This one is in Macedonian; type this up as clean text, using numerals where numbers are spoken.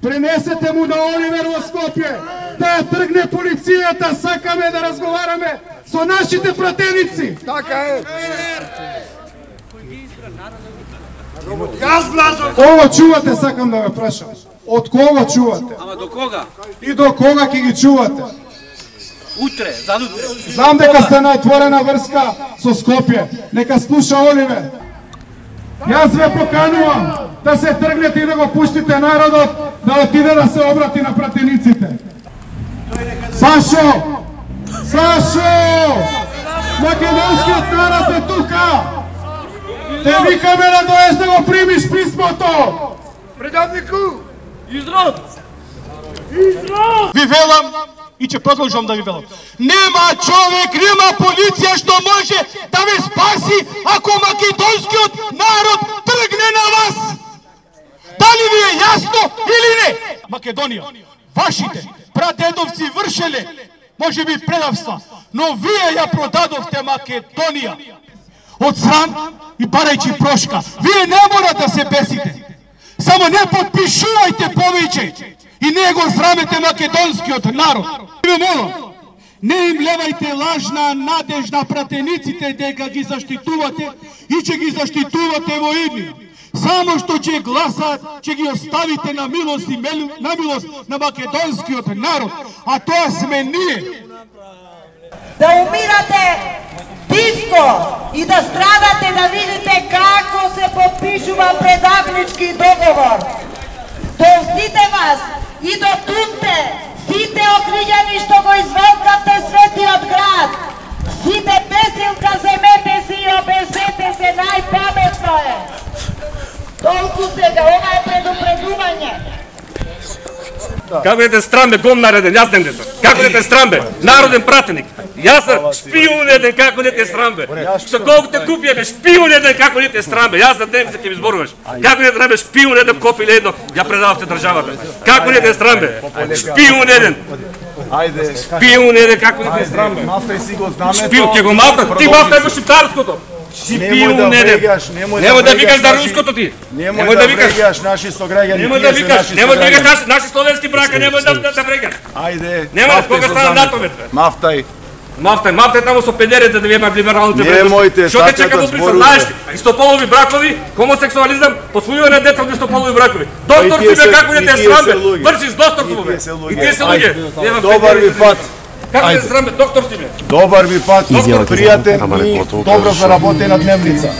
Пренесете му на Оливер во Скопје, да ја тргне полицијата, сакаме да разговараме со нашите пратеници. Така е. Ово чувате, сакам да ве прашам. Од кого чувате? Ама до кога? И до кога ќе ги чувате? Утре, задутре. Знам дека сте на отворена врска со Скопје. Нека слуша Оливер. Јас ве поканувам да се тргнете и да го пуштите народот да отиде да се обрати на пратениците. Сашо! Сашо! Македонскиот народ е тука! Те викаме да доеш да го примиш писмото! Предавнику! Изрод! Ви велам и ќе продолжам да ви велам. Нема човек, нема полиција што може да ве спаси ако македонскиот народ тргне на вас. Дали ви е јасно или не? Македонија, вашите прадедовци вршеле може би предавства, но вие ја продадовте Македонија. Од срам и барајќи прошка. Вие не мора да се бесите. Само не подпишувајте повеќе и не го срамете македонскиот народ. Ви молам, не им левајте лажна надежда пратениците дека ги заштитувате и ќе ги заштитувате во иднина. Само што ќе гласаат, ќе ги оставите на милост и на милост на македонскиот народ, а тоа сме ние. Да умирате тиско и да страдате да видите како се подпишува предавнички договор. До сите вас и до тунте, сите окриѓани што го изволкавте светиот град, сите бесилка земете си и обезете се, најпаметно е. Толку сега, ова е предупредување. Како дете страмбе, гом нареден, јас ден дете. Како дете страмбе, народен пратеник. Јас шпион еден како дете страмбе. Со колку те купиме, шпион еден како дете страмбе. Јас за ден ќе ми зборуваш. Како дете страмбе, шпион еден копиле едно, ја предававте државата. Како дете страмбе, шпион еден. Ајде. Шпион еден како дете страмбе. Мафта и си го знаме. Шпион ќе го мафта, ти мафта го шиптарското. Шпион еден. Немој да викаш за руското ти. Немој да викаш наши сограѓани. Немој да викаш наши словенски брака, немој да врегаш. Ајде. Немој кога стана натовет. Мафтај. Мафтај таму со педерите да ви имаат либералните вредности. Што те чека да знаеш, истополови бракови, хомосексуализам, посвојување деца од истополови бракови. Доктор си бе како дете страмбе, вршиш докторство бе. И тие се луѓе. Добар ви пат. Како дете страмбе, доктор си бе. Добар ви пат, пријатен и добро заработена дневница.